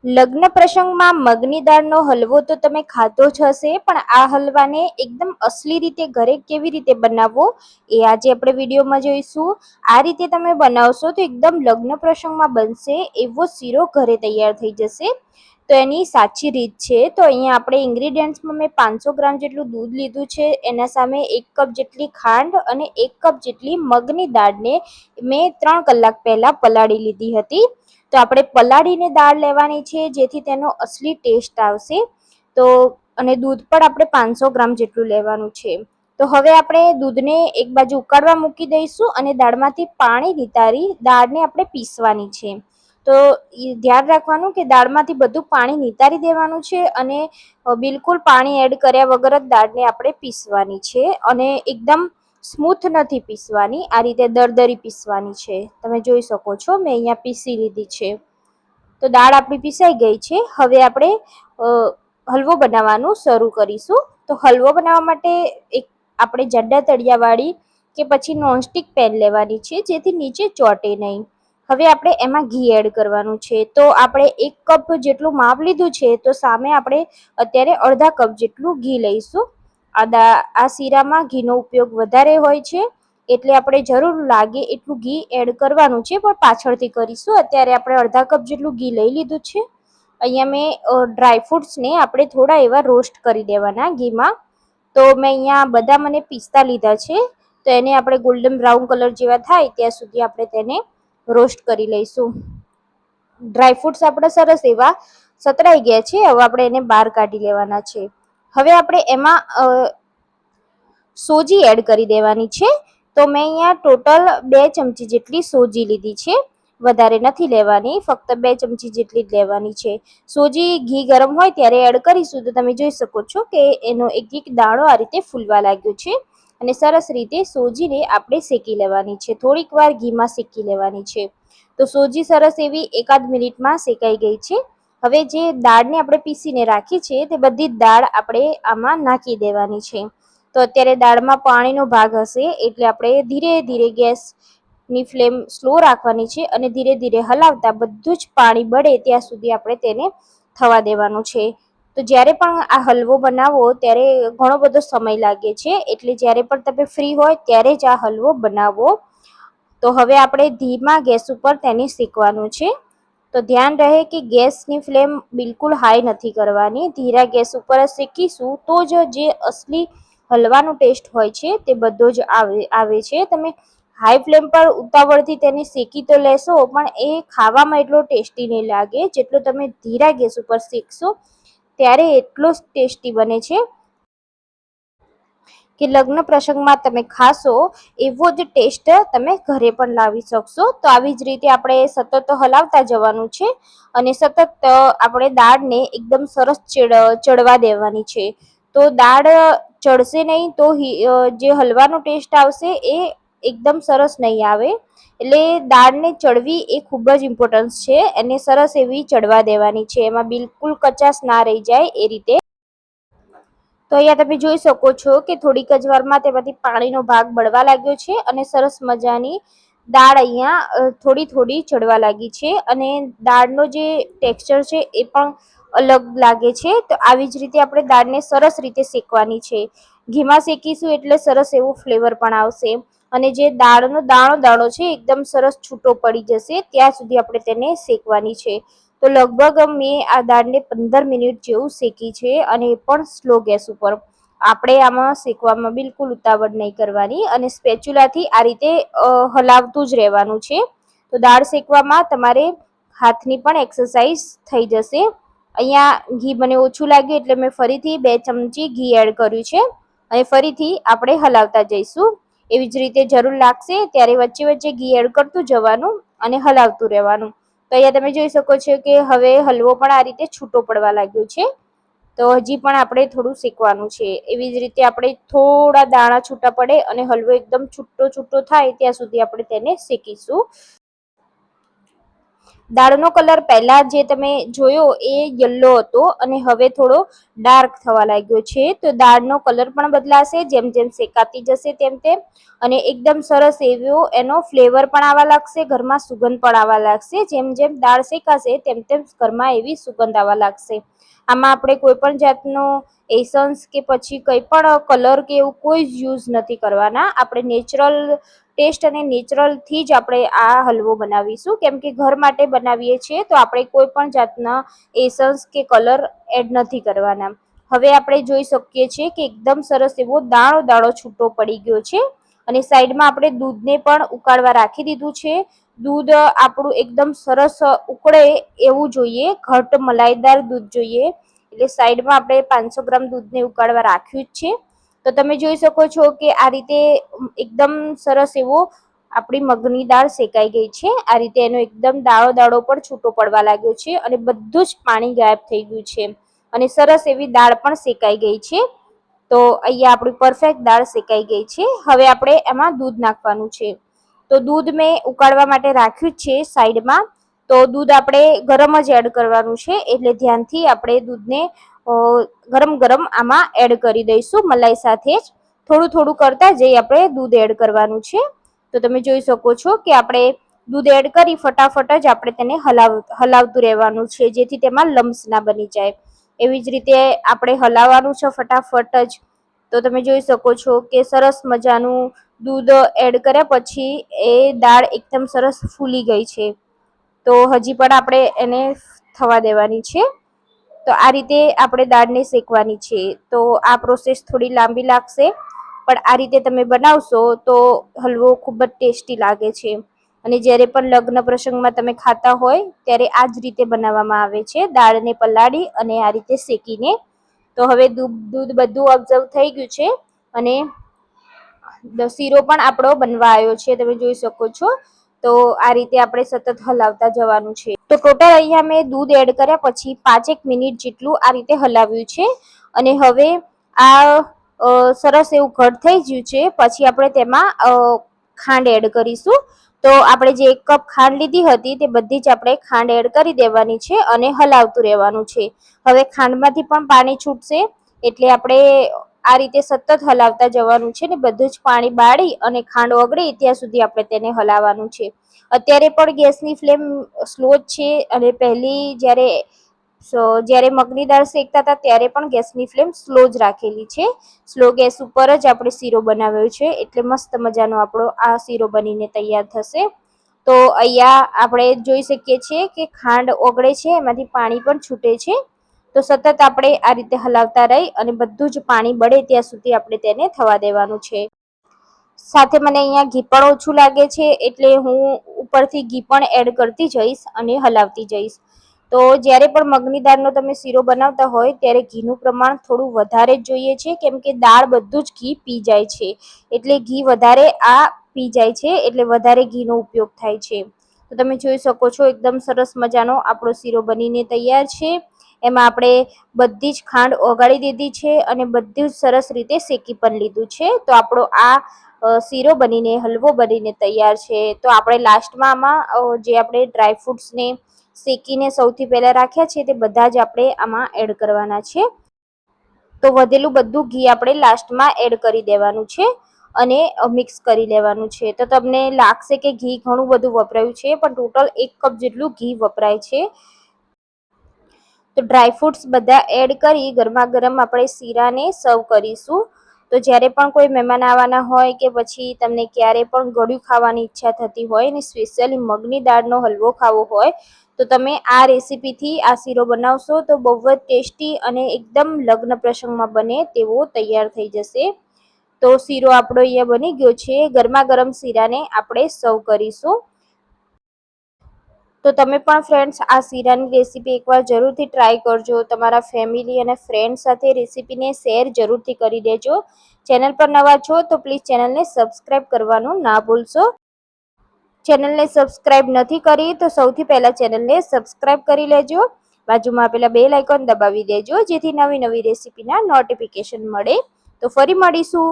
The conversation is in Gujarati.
લગ્ન પ્રસંગમાં મગની દાળનો હલવો તો તમે ખાધો જ હશે, પણ આ હલવાને એકદમ અસલી રીતે ઘરે કેવી રીતે બનાવવો એ આજે આપણે વિડીયોમાં જોઈશું. આ રીતે તમે બનાવશો તો એકદમ લગ્ન પ્રસંગમાં બનશે એવો શીરો ઘરે તૈયાર થઈ જશે. તો એની સાચી રીત છે. તો અહીંયા આપણે ઇન્ગ્રીડિયન્ટ્સમાં મેં 500 ગ્રામ જેટલું દૂધ લીધું છે, એના સામે 1 કપ જેટલી ખાંડ અને 1 કપ જેટલી મગની દાળને મેં 3 કલાક પહેલા પલાળી લીધી હતી. તો આપણે પલાળીને દાળ લેવાની છે, જેથી તેનો અસલી ટેસ્ટ આવશે. તો અને દૂધ પણ આપણે 500 ગ્રામ જેટલું લેવાનું છે. તો હવે આપણે દૂધને એક બાજુ ઉકાળવા મૂકી દઈશું અને દાળમાંથી પાણી નિતારી દાળને આપણે પીસવાની છે. તો ધ્યાન રાખવાનું કે દાળમાંથી બધું પાણી નિતારી દેવાનું છે અને બિલકુલ પાણી એડ કર્યા વગર જ દાળને આપણે પીસવાની છે અને એકદમ સ્મૂથ નથી પીસવાની, આ રીતે દરદરી પીસવાની છે. તમે જોઈ શકો છો મેં અહીંયા પીસી લીધી છે. તો દાળ આપણી પીસાઈ ગઈ છે. હવે આપણે હલવો બનાવવાનું શરૂ કરીશું. તો હલવો બનાવવા માટે એક આપણે જાડા તળિયાવાળી કે પછી નોનસ્ટિક પેન લેવાની છે, જેથી નીચે ચોટે નહીં. હવે આપણે એમાં ઘી એડ કરવાનું છે. તો આપણે 1 કપ જેટલું માપ લીધું છે, તો સામે આપણે અત્યારે અડધા કપ જેટલું ઘી લઈશું. આ શીરામાં ઘીનો ઉપયોગ વધારે હોય છે, એટલે આપણે જરૂર લાગે એટલું ઘી એડ કરવાનું છે, પણ પાછળથી કરીશું. અત્યારે આપણે અડધા કપ જેટલું ઘી લઈ લીધું છે. અહીંયા મેં ડ્રાયફ્રૂટ્સને આપણે થોડા એવા રોસ્ટ કરી દેવાના ઘીમાં. તો મેં અહીંયા બદામ અને પિસ્તા લીધા છે. તો એને આપણે ગોલ્ડન બ્રાઉન કલર જેવા થાય ત્યાં સુધી આપણે તેને રોસ્ટ કરી લઈશું. ડ્રાયફ્રૂટ્સ આપણા સરસ એવા સતરાઈ ગયા છે. હવે આપણે એને બહાર કાઢી લેવાના છે. હવે આપણે એમાં સોજી એડ કરી દેવાની છે. તો મેં અહીંયા ટોટલ 2 ચમચી જેટલી સોજી લીધી છે, વધારે નથી લેવાની, ફક્ત 2 ચમચી જેટલી જ લેવાની છે. સોજી ઘી ગરમ હોય ત્યારે એડ કરીશું તો તમે જોઈ શકો છો કે એનો એક એક દાણો આ રીતે ફૂલવા લાગ્યો છે અને સરસ રીતે સોજીને આપણે શેકી લેવાની છે, થોડીક વાર ઘીમાં શેકી લેવાની છે. તો સોજી સરસ એવી 1-8 મિનિટમાં શેકાઈ ગઈ છે. હવે જે દાળને આપણે પીસીને રાખી છે તે બધી જ દાળ આપણે આમાં નાખી દેવાની છે. તો અત્યારે દાળમાં પાણીનો ભાગ હશે, એટલે આપણે ધીરે ધીરે ગેસની ફ્લેમ સ્લો રાખવાની છે અને ધીરે ધીરે હલાવતા બધું જ પાણી બળે ત્યાં સુધી આપણે તેને થવા દેવાનું છે. તો જ્યારે પણ આ હલવો બનાવો ત્યારે ઘણો બધો સમય લાગે છે, એટલે જ્યારે પણ તમે ફ્રી હોય ત્યારે જ આ હલવો બનાવો. તો હવે આપણે ધીમા ગેસ ઉપર તેને શેકવાનું છે. તો ધ્યાન રહે કે ગેસની ફ્લેમ બિલકુલ હાઈ નથી કરવાની, ધીરા ગેસ ઉપર જ શેકીશું તો જ જે અસલી હલવાનો ટેસ્ટ હોય છે તે બધો જ આવે છે. તમે હાઈ ફ્લેમ પર ઉતાવળથી તેને શેકી તો લેશો, પણ એ ખાવામાં એટલો ટેસ્ટી નહીં લાગે જેટલો તમે ધીરા ગેસ ઉપર શેકશો ત્યારે એટલો જ ટેસ્ટી બને છે કે લગ્ન પ્રસંગમાં તમે ખાશો એવો જ ટેસ્ટ તમે ઘરે પણ લાવી શકશો. તો આવી જ રીતે આપણે સતત હલાવતા જવાનું છે અને સતત આપણે દાળને એકદમ સરસ ચડવા દેવાની છે. તો દાળ ચડશે નહીં તો જે હલવાનો ટેસ્ટ આવશે એ એકદમ સરસ નહીં આવે. એટલે દાળને ચડવી એ ખૂબ જ ઇમ્પોર્ટન્સ છે, એને સરસ એવી ચડવા દેવાની છે, એમાં બિલકુલ કચાશ ના રહી જાય એ રીતે. તો અહીંયા તમે જોઈ શકો છો કે થોડીક જ વારમાં તેમાંથી પાણીનો ભાગ બળવા લાગ્યો છે અને સરસ મજાની દાળ અહીંયા થોડી થોડી ચડવા લાગી છે અને દાળનો જે ટેક્સચર છે એ પણ અલગ લાગે છે. તો આવી જ રીતે આપણે દાળને સરસ રીતે શેકવાની છે. ઘીમાં શેકીશું એટલે સરસ એવું ફ્લેવર પણ આવશે અને જે દાળનો દાણો દાણો છે એકદમ સરસ છૂટો પડી જશે ત્યાં સુધી આપણે તેને શેકવાની છે. તો લગભગ મેં આ દાળને 15 મિનિટ જેવું શેકી છે અને એ પણ સ્લો ગેસ ઉપર. આપણે આમાં શેકવામાં બિલકુલ ઉતાવળ નહીં કરવાની અને સ્પેચ્યુલાથી આ રીતે હલાવતું જ રહેવાનું છે. તો દાળ શેકવામાં તમારે હાથની પણ એક્સરસાઇઝ થઈ જશે. અહીંયા ઘી મને ઓછું લાગ્યું એટલે મેં ફરીથી 2 ચમચી ઘી એડ કર્યું છે અને ફરીથી આપણે હલાવતા જઈશું. એવી જ રીતે જરૂર લાગશે ત્યારે વચ્ચે વચ્ચે ઘી એડ કરતું જવાનું અને હલાવતું રહેવાનું. તો અહીંયા તમે જોઈ શકો છો કે હવે હલવો પણ આ રીતે છૂટો પડવા લાગ્યો છે. તો હજી પણ આપણે થોડું શેકવાનું છે. એવી જ રીતે આપણે થોડા દાણા છૂટા પડે અને હલવો એકદમ છૂટો છૂટો થાય ત્યાં સુધી આપણે તેને શેકીશું. દાળનો કલર પહેલા જે તમે જોયો એ યલો હતો અને હવે થોડો ડાર્ક થવા લાગ્યો છે. તો દાળનો કલર પણ બદલાશે જેમ જેમ શેકાતી જશે તેમ તેમ, અને એકદમ સરસ એવો એનો ફ્લેવર પણ આવવા લાગશે, ઘરમાં સુગંધ પણ આવવા લાગશે. જેમ જેમ દાળ શેકાશે તેમ તેમ ઘરમાં એવી સુગંધ આવવા લાગશે. આમાં આપણે કોઈ પણ જાતનો એસન્સ કે પછી કંઈ પણ કલર કે એવું કોઈ જ યુઝ નથી કરવાના. આપણે નેચરલ ટેસ્ટ અને નેચરલથી જ આપણે આ હલવો બનાવીશું, કેમ કે ઘર માટે બનાવીએ છીએ તો આપણે કોઈ પણ જાતના એસન્સ કે કલર એડ નથી કરવાના. હવે આપણે જોઈ શકીએ છીએ કે એકદમ સરસ એવો દાણો દાણો છૂટો પડી ગયો છે. અને સાઈડમાં આપણે દૂધને પણ ઉકાળવા રાખી દીધું છે. દૂધ આપણું એકદમ સરસ ઉકળે એવું જોઈએ, ઘટ મલાઈદાર દૂધ જોઈએ. એટલે સાઈડમાં આપણે 500 ગ્રામ દૂધને ઉકાળવા રાખ્યું જ છે. તો તમે જોઈ શકો છો કે આ રીતે એકદમ સરસ એવો આપણી મગની દાળ શેકાઈ ગઈ છે. આ રીતે એનો એકદમ દાળો દાળો પણ છૂટો પડવા લાગ્યો છે અને બધું જ પાણી ગાયબ થઈ ગયું છે અને સરસ એવી દાળ પણ શેકાઈ ગઈ છે. તો અહીંયા આપણી પરફેક્ટ દાળ શેકાઈ ગઈ છે. હવે આપણે એમાં દૂધ નાખવાનું છે. તો દૂધ મેં ઉકાળવા માટે રાખ્યું જ છે સાઈડમાં. તો દૂધ આપણે ગરમ જ એડ કરવાનું છે, એટલે ધ્યાનથી આપણે દૂધને ગરમ ગરમ આમાં એડ કરી દઈશું. મલાઈ સાથે જ થોડું થોડું કરતા જઈ આપણે દૂધ એડ કરવાનું છે. તો તમે જોઈ શકો છો કે આપણે દૂધ એડ કરી ફટાફટ જ આપણે તેને હલાવતું રહેવાનું છે, જેથી તેમાં લમ્સ ના બની જાય. એવી જ રીતે આપણે હલાવવાનું છે ફટાફટ જ. તો તમે જોઈ શકો છો કે સરસ મજાનું દૂધ એડ કર્યા પછી એ દાળ એકદમ સરસ ફૂલી ગઈ છે. તો હજી પણ આપણે એને થવા દેવાની છે. તો આ રીતે આપણે દાળને શેકવાની છે. તો આ પ્રોસેસ થોડી લાંબી લાગશે, પણ આ રીતે તમે બનાવશો તો હલવો ખૂબ જ ટેસ્ટી લાગે છે. અને જ્યારે પણ લગ્ન પ્રસંગમાં તમે ખાતા હોય ત્યારે આ જ રીતે બનાવવામાં આવે છે, દાળને પલાળી અને આ રીતે શેકીને. તો હવે દૂધ બધું ઓબ્ઝર્વ થઈ ગયું છે અને શીરો પણ આપણો બનવા આવ્યો છે, તમે જોઈ શકો છો. તો આ રીતે આપણે સતત હલાવતા જવાનું છે. તો ટોટલ અહીંયા મેં દૂધ એડ કર્યા પછી 5 મિનિટ જેટલું આ રીતે હલાવ્યું છે. અને હવે આ સરસ એવું ઘટ થઈ ગયું છે. પછી આપણે તેમાં ખાંડ એડ કરીશું. તો આપણે જે 1 કપ ખાંડ લીધી હતી તે બધી જ આપણે ખાંડ એડ કરી દેવાની છે અને હલાવતું રહેવાનું છે. હવે ખાંડમાંથી પણ પાણી છૂટશે, એટલે આપણે આ રીતે સતત હલાવતા જવાનું છે ને બધું જ પાણી બાળી અને ખાંડ ઓગળે ત્યાં સુધી આપણે તેને હલાવવાનું છે. અત્યારે પણ ગેસની ફ્લેમ સ્લો જ છે અને પહેલી જ્યારે મગની દાળ શેકતા હતા ત્યારે પણ ગેસની ફ્લેમ સ્લો જ રાખેલી છે. સ્લો ગેસ ઉપર જ આપણે શીરો બનાવ્યો છે, એટલે મસ્ત મજાનો આપણો આ શીરો બનીને તૈયાર થશે. તો અહીંયા આપણે જોઈ શકીએ છીએ કે ખાંડ ઓગળે છે, એમાંથી પાણી પણ છૂટે છે. તો સતત આપણે આ રીતે હલાવતા રહી અને બધું જ પાણી બળે ત્યાં સુધી આપણે તેને થવા દેવાનું છે. સાથે મને અહીંયા ઘી પણ ઓછું લાગે છે, એટલે હું ઉપરથી ઘી પણ એડ કરતી જઈશ અને હલાવતી જઈશ. તો જ્યારે પણ મગની દાળનો તમે શીરો બનાવતા હોય ત્યારે ઘીનું પ્રમાણ થોડું વધારે જ જોઈએ છે, કેમ કે દાળ બધું જ ઘી પી જાય છે. એટલે ઘી વધારે પી જાય છે, એટલે વધારે ઘીનો ઉપયોગ થાય છે. તો તમે જોઈ શકો છો એકદમ સરસ મજાનો આપણો શીરો બનીને તૈયાર છે. એમાં આપણે બધી જ ખાંડ ઓગાળી દીધી છે અને બધું જ સરસ રીતે શેકી પણ લીધું છે. તો આપણો આ શીરો બનીને હલવો બનીને તૈયાર છે. તો આપણે લાસ્ટમાં આમાં જે આપણે ડ્રાયફ્રૂટ્સને શેકીને સૌથી પહેલા રાખ્યા છે તે બધા જ આપણે આમાં એડ કરવાના છે. તો વધેલું બધું ઘી આપણે લાસ્ટમાં એડ કરી દેવાનું છે અને મિક્સ કરી લેવાનું છે. તો તમને લાગશે કે ઘી ઘણું બધું વપરાયું છે, પણ ટોટલ 1 કપ જેટલું ઘી વપરાય છે. તો ડ્રાયફ્રૂટ્સ બધા એડ કરી ગરમા ગરમ આપણે શીરાને સર્વ કરીશું. તો જ્યારે પણ કોઈ મહેમાન આવવાના હોય કે પછી તમને ક્યારે પણ ગળ્યું ખાવાની ઈચ્છા થતી હોય ને સ્પેશિયલી મગની દાળનો હલવો ખાવો હોય તો તમે આ રેસીપીથી આ શીરો બનાવશો તો બહુ જ ટેસ્ટી અને એકદમ લગ્ન પ્રસંગમાં બને તેવો તૈયાર થઈ જશે. તો શીરો આપણો અહીંયા બની ગયો છે. ગરમા ગરમ શીરાને આપણે સર્વ કરીશું. તો તમે પણ ફ્રેન્ડ્સ આ શીરાની રેસીપી એકવાર જરૂરથી ટ્રાય કરજો. તમારા ફેમિલી અને ફ્રેન્ડ સાથે રેસીપીને શેર જરૂરથી કરી દેજો. ચેનલ પર નવા છો તો પ્લીઝ ચેનલને સબસ્ક્રાઈબ કરવાનું ના ભૂલશો. ચેનલને સબસ્ક્રાઈબ નથી કરી તો સૌથી પહેલા ચેનલને સબસ્ક્રાઈબ કરી લેજો. બાજુમાં આપેલા બેલ આઇકોન દબાવી દેજો, જેથી નવી નવી રેસીપીના નોટિફિકેશન મળે. તો ફરી મળીશું.